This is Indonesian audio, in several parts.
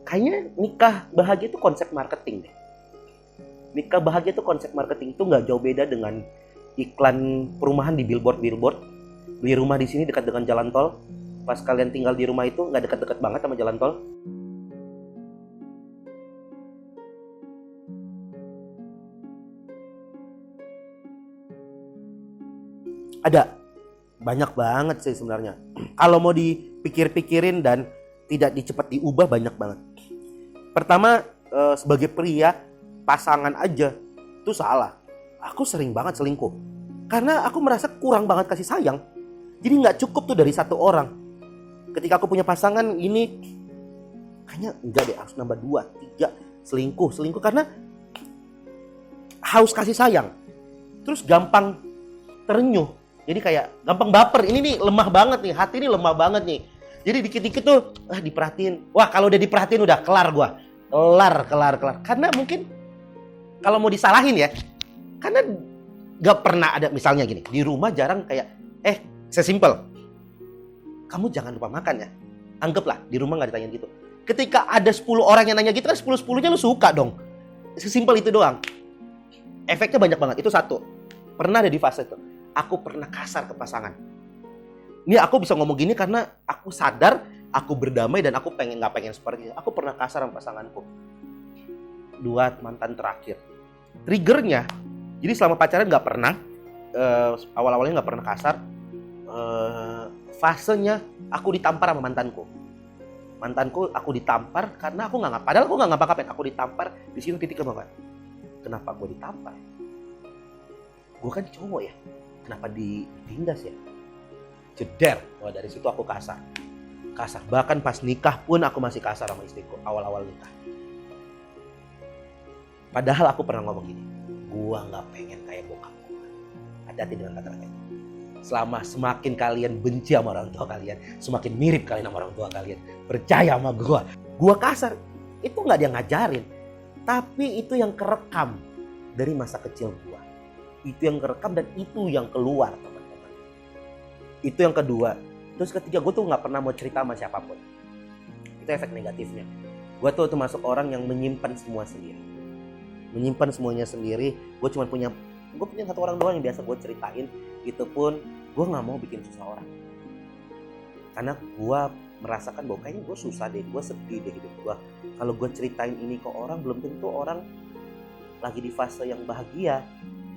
Kayaknya nikah bahagia itu konsep marketing deh. Nikah bahagia itu konsep marketing itu nggak jauh beda dengan iklan perumahan di billboard. Beli rumah di sini dekat dengan jalan tol. Pas kalian tinggal di rumah itu nggak dekat-dekat banget sama jalan tol. Ada banyak banget sih sebenarnya. Kalau mau dipikir-pikirin dan tidak cepat diubah banyak banget. Pertama, sebagai pria, pasangan aja itu salah. Aku sering banget selingkuh karena aku merasa kurang banget kasih sayang. Jadi nggak cukup tuh dari satu orang. Ketika aku punya pasangan ini, kayaknya enggak deh, harus nambah 2, 3 selingkuh karena haus kasih sayang. Terus gampang terenyuh. Jadi kayak gampang baper. Ini nih lemah banget nih, hati ini lemah banget nih. Jadi dikit-dikit tuh diperhatiin. Wah, kalau udah diperhatiin udah kelar gua. Kelar. Karena mungkin kalau mau disalahin ya, karena gak pernah ada misalnya gini, di rumah jarang kayak sesimpel, kamu jangan lupa makan ya. Anggaplah di rumah gak ditanyain gitu. Ketika ada 10 orang yang nanya gitu kan 10-10-nya lu suka dong. Sesimpel itu doang. Efeknya banyak banget, itu satu. Pernah ada di fase itu, aku pernah kasar ke pasangan. Ini aku bisa ngomong gini karena aku sadar, aku berdamai dan aku gak pengen seperti itu. Aku pernah kasar sama pasanganku. 2 mantan terakhir. Triggernya, jadi selama pacaran gak pernah, awal-awalnya gak pernah kasar. Fasenya aku ditampar sama mantanku. Aku ditampar karena padahal aku gak ngapa-ngapain. Aku ditampar, di situ titik kemakan. Kenapa gue ditampar? Gue kan cowok ya, kenapa ditindas ya? Jeder. Wah, dari situ aku kasar. Bahkan pas nikah pun aku masih kasar sama istriku awal-awal nikah. Padahal aku pernah ngomong gini, gua gak pengen kayak bokap gua. Hati-hati dengan kata-kata itu. Selama semakin kalian benci sama orang tua kalian, semakin mirip kalian sama orang tua kalian. Percaya sama gua. Gua kasar, itu gak dia ngajarin. Tapi itu yang kerekam dari masa kecil gua. Itu yang kerekam dan itu yang keluar, teman-teman. Itu yang kedua. Terus ketiga, gue tuh gak pernah mau cerita sama siapapun. Itu efek negatifnya. Gue tuh termasuk orang yang menyimpan semua sendiri. Menyimpan semuanya sendiri. Gue punya satu orang doang yang biasa gue ceritain. Itu pun gue gak mau bikin susah orang. Karena gue merasakan bahwa kayaknya gue susah deh, gue sedih deh hidup gue. Kalau gue ceritain ini ke orang, belum tentu orang lagi di fase yang bahagia.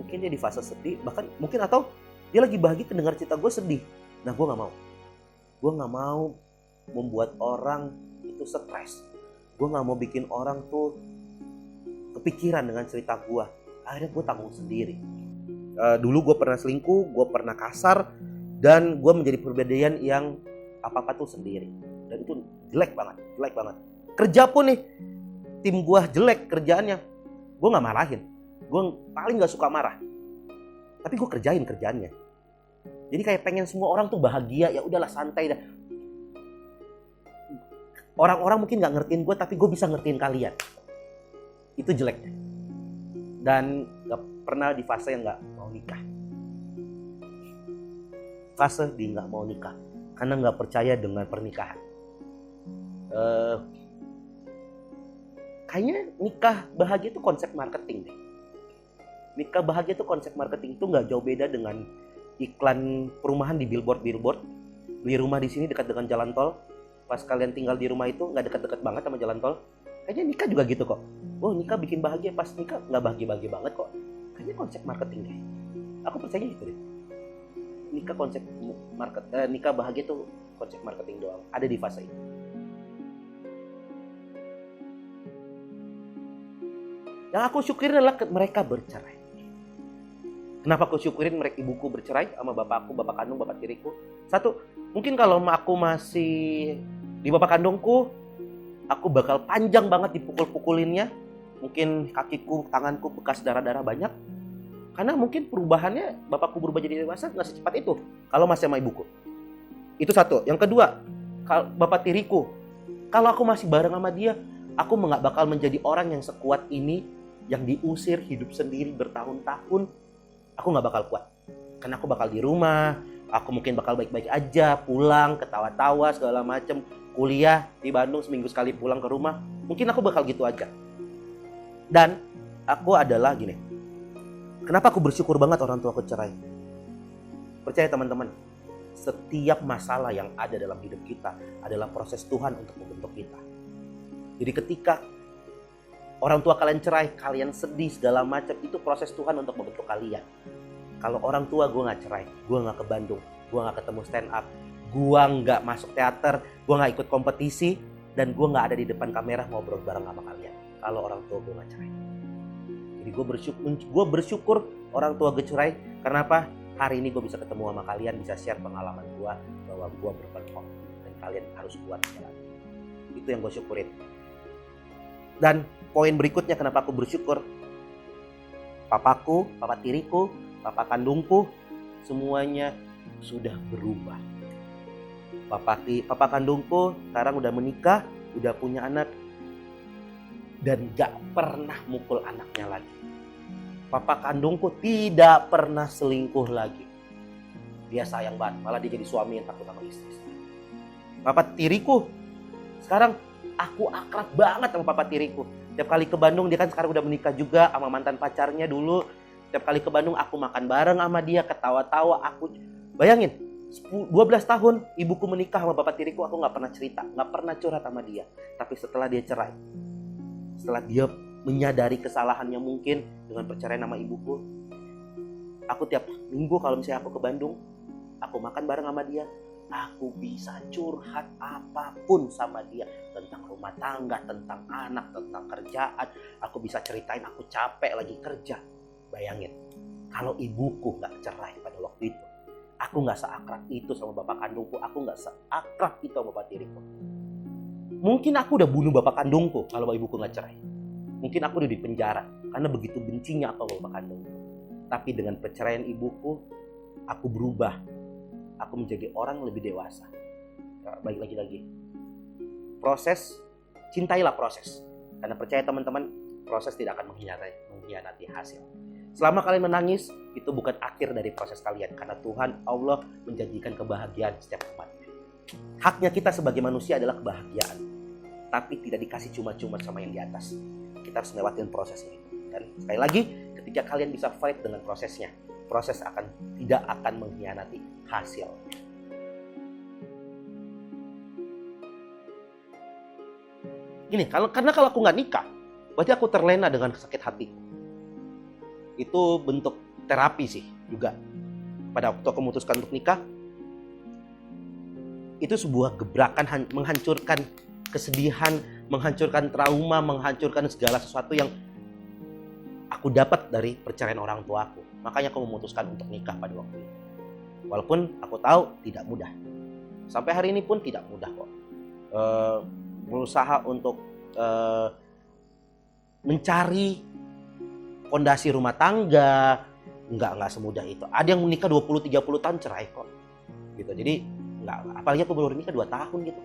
Mungkin dia di fase sedih, bahkan mungkin atau dia lagi bahagia mendengar cerita gue sedih. Nah, gue gak mau. Gue gak mau membuat orang itu stres. Gue gak mau bikin orang tuh kepikiran dengan cerita gue. Akhirnya gue tanggung sendiri. Dulu gue pernah selingkuh, gue pernah kasar, dan gue menjadi perbedaan yang apa-apa tuh sendiri. Dan itu jelek banget. Kerja pun nih, tim gue jelek kerjaannya, gue gak marahin. Gue paling gak suka marah. Tapi gue kerjain kerjaannya. Jadi kayak pengen semua orang tuh bahagia, ya udahlah santai dah. Orang-orang mungkin gak ngertiin gue, tapi gue bisa ngertiin kalian. Itu jeleknya. Dan gak pernah di fase yang gak mau nikah. Fase di gak mau nikah. Karena gak percaya dengan pernikahan. Kayaknya nikah bahagia itu konsep marketing deh. Nikah bahagia itu konsep marketing itu gak jauh beda dengan iklan perumahan di billboard. Beli rumah di sini dekat dengan jalan tol. Pas kalian tinggal di rumah itu nggak dekat-dekat banget sama jalan tol. Kayaknya nikah juga gitu kok. Oh, nikah bikin bahagia, pas nikah nggak bahagia banget kok. Kayaknya konsep marketing deh. Aku percaya gitu deh. Nikah bahagia itu konsep marketing doang. Ada di fase itu. Yang aku syukurin adalah mereka bercerai. Kenapa aku syukurin mereka ibuku bercerai sama bapakku, bapak kandung, bapak tiriku? Satu, mungkin kalau aku masih di bapak kandungku, aku bakal panjang banget dipukul-pukulinnya. Mungkin kakiku, tanganku bekas darah-darah banyak. Karena mungkin perubahannya bapakku berubah jadi dewasa nggak secepat itu kalau masih sama ibuku. Itu satu. Yang kedua, kalau bapak tiriku, kalau aku masih bareng sama dia, aku nggak bakal menjadi orang yang sekuat ini, yang diusir hidup sendiri bertahun-tahun. Aku gak bakal kuat. Karena aku bakal di rumah, aku mungkin bakal baik-baik aja, pulang, ketawa-tawa, segala macem. Kuliah di Bandung seminggu sekali pulang ke rumah. Mungkin aku bakal gitu aja. Dan aku adalah gini, kenapa aku bersyukur banget orang tua aku cerai? Percaya teman-teman, setiap masalah yang ada dalam hidup kita adalah proses Tuhan untuk membentuk kita. Jadi ketika orang tua kalian cerai, kalian sedih segala macam, itu proses Tuhan untuk membentuk kalian. Kalau orang tua gue gak cerai, gue gak ke Bandung, gue gak ketemu stand up, gue gak masuk teater, gue gak ikut kompetisi, dan gue gak ada di depan kamera ngobrol bareng sama kalian. Kalau orang tua gue gak cerai. Jadi gue bersyukur orang tua gue cerai. Karena apa? Hari ini gue bisa ketemu sama kalian, bisa share pengalaman gue bahwa gue berperform dan kalian harus kuat jalan. Itu yang gue syukurin. Dan poin berikutnya kenapa aku bersyukur, papaku, papa tiriku, papa kandungku, semuanya sudah berubah. Papa kandungku sekarang udah menikah, udah punya anak, dan gak pernah mukul anaknya lagi. Papa kandungku tidak pernah selingkuh lagi. Dia sayang banget, malah dia jadi suami yang takut sama istri. Papa tiriku, sekarang aku akrab banget sama papa tiriku. Tiap kali ke Bandung, dia kan sekarang udah menikah juga sama mantan pacarnya dulu. Tiap kali ke Bandung aku makan bareng sama dia, ketawa-tawa. Aku bayangin, 12 tahun ibuku menikah sama bapak tiriku, aku gak pernah cerita, gak pernah curhat sama dia. Tapi setelah dia cerai, setelah dia menyadari kesalahannya mungkin dengan perceraian sama ibuku, aku tiap minggu kalau misalnya aku ke Bandung, aku makan bareng sama dia, aku bisa curhat apapun sama dia. Tentang rumah tangga, tentang anak, tentang kerjaan. Aku bisa ceritain aku capek lagi kerja. Bayangin, kalau ibuku gak cerai pada waktu itu, aku gak seakrab itu sama bapak kandungku, aku gak seakrab itu sama bapak tiriku. Mungkin aku udah bunuh bapak kandungku kalau ibuku gak cerai. Mungkin aku udah di penjara karena begitu bencinya aku sama bapak kandungku. Tapi dengan perceraian ibuku, aku berubah. Aku menjadi orang lebih dewasa. Baik lagi. Proses, cintailah proses. Karena percaya teman-teman, proses tidak akan mengkhianati hasil. Selama kalian menangis, itu bukan akhir dari proses kalian. Karena Tuhan Allah menjanjikan kebahagiaan setiap umatnya. Haknya kita sebagai manusia adalah kebahagiaan. Tapi tidak dikasih cuma-cuma sama yang di atas. Kita harus lewatin proses ini. Dan sekali lagi, ketika kalian bisa fight dengan prosesnya, proses tidak akan mengkhianati hasil. Gini, karena kalau aku nggak nikah, berarti aku terlena dengan sakit hatiku. Itu bentuk terapi sih juga. Pada waktu aku memutuskan untuk nikah, itu sebuah gebrakan menghancurkan kesedihan, menghancurkan trauma, menghancurkan segala sesuatu yang aku dapat dari perceraian orang tua aku. Makanya aku memutuskan untuk nikah pada waktu itu. Walaupun aku tahu tidak mudah. Sampai hari ini pun tidak mudah kok. Berusaha untuk mencari fondasi rumah tangga, nggak semudah itu. Ada yang menikah 20-30 tahun cerai kok. Gitu. Jadi apalagi aku baru nikah 2 tahun gitu.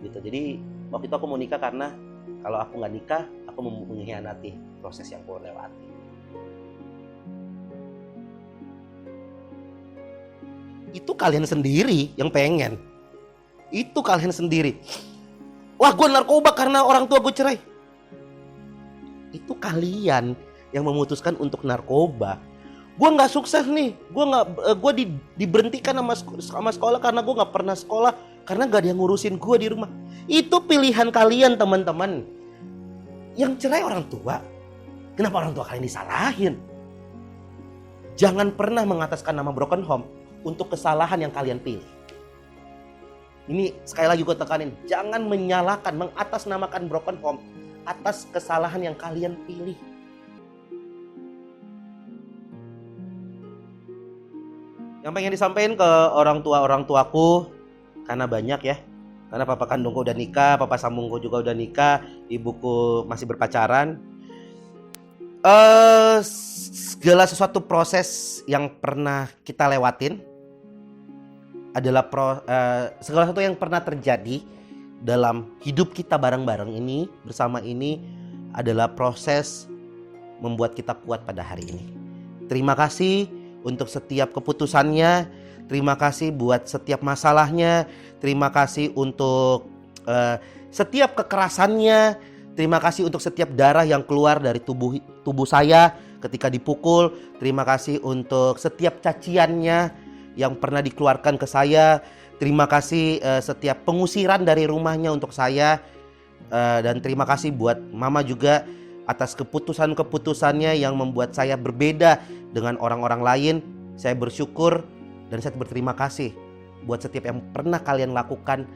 Jadi waktu itu aku mau nikah karena kalau aku nggak nikah, aku mengkhianati proses yang aku lewati. Itu kalian sendiri yang pengen. Itu kalian sendiri. Wah, gue narkoba karena orang tua gue cerai. Itu kalian yang memutuskan untuk narkoba. Gue nggak sukses nih. Gue diberhentikan sama sekolah karena gue nggak pernah sekolah. Karena gak ada yang ngurusin gue di rumah. Itu pilihan kalian teman-teman. Yang cerai orang tua, kenapa orang tua kalian disalahin? Jangan pernah mengataskan nama broken home untuk kesalahan yang kalian pilih. Ini sekali lagi gue tekanin. Jangan menyalahkan, mengatasnamakan broken home atas kesalahan yang kalian pilih. Yang pengen disampaikan ke orang tuaku, karena banyak ya. Karena papa kandungku udah nikah, papa sambungku juga udah nikah, ibuku masih berpacaran. Segala sesuatu proses yang pernah kita lewatin adalah segala sesuatu yang pernah terjadi dalam hidup kita bareng-bareng ini, bersama ini adalah proses membuat kita kuat pada hari ini. Terima kasih untuk setiap keputusannya. Terima kasih buat setiap masalahnya. Terima kasih untuk setiap kekerasannya. Terima kasih untuk setiap darah yang keluar dari tubuh saya ketika dipukul. Terima kasih untuk setiap caciannya yang pernah dikeluarkan ke saya. Terima kasih setiap pengusiran dari rumahnya untuk saya. Dan terima kasih buat Mama juga atas keputusan-keputusannya yang membuat saya berbeda dengan orang-orang lain. Saya bersyukur dan saya berterima kasih buat setiap yang pernah kalian lakukan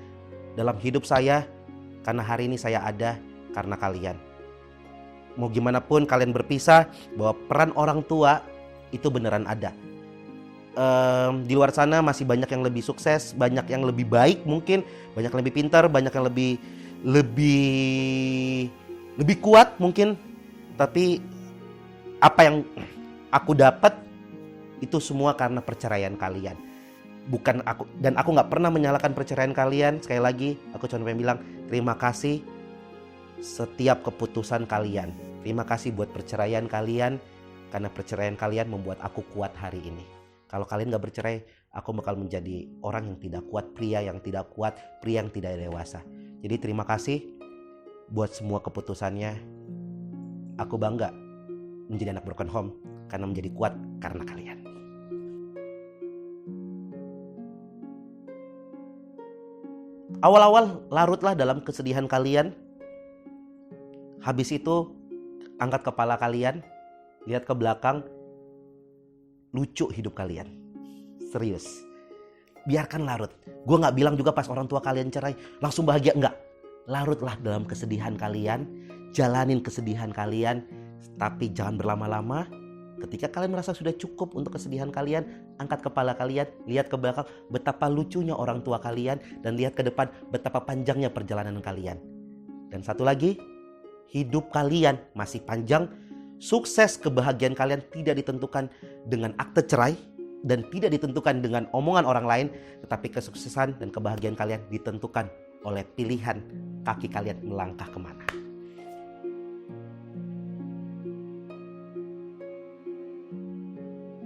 dalam hidup saya. Karena hari ini saya ada karena kalian. Mau gimana pun kalian berpisah, bahwa peran orang tua itu beneran ada. Di luar sana masih banyak yang lebih sukses, banyak yang lebih baik mungkin, banyak yang lebih pintar, banyak yang lebih kuat mungkin. Tapi apa yang aku dapat itu semua karena perceraian kalian. Bukan aku, dan aku gak pernah menyalahkan perceraian kalian. Sekali lagi aku cuma pengen bilang terima kasih setiap keputusan kalian. Terima kasih buat perceraian kalian, karena perceraian kalian membuat aku kuat hari ini. Kalau kalian gak bercerai, aku bakal menjadi orang yang tidak kuat, pria yang tidak kuat, pria yang tidak dewasa. Jadi terima kasih buat semua keputusannya. Aku bangga menjadi anak broken home karena menjadi kuat karena kalian. Awal-awal larutlah dalam kesedihan kalian. Habis itu angkat kepala kalian, lihat ke belakang, lucu hidup kalian. Serius. Biarkan larut. Gue gak bilang juga pas orang tua kalian cerai langsung bahagia, enggak. Larutlah dalam kesedihan kalian, jalanin kesedihan kalian, tapi jangan berlama-lama. Ketika kalian merasa sudah cukup untuk kesedihan kalian, angkat kepala kalian, lihat ke belakang betapa lucunya orang tua kalian, dan lihat ke depan betapa panjangnya perjalanan kalian. Dan satu lagi, hidup kalian masih panjang. Sukses kebahagiaan kalian tidak ditentukan dengan akte cerai dan tidak ditentukan dengan omongan orang lain, tetapi kesuksesan dan kebahagiaan kalian ditentukan oleh pilihan kaki kalian melangkah kemana.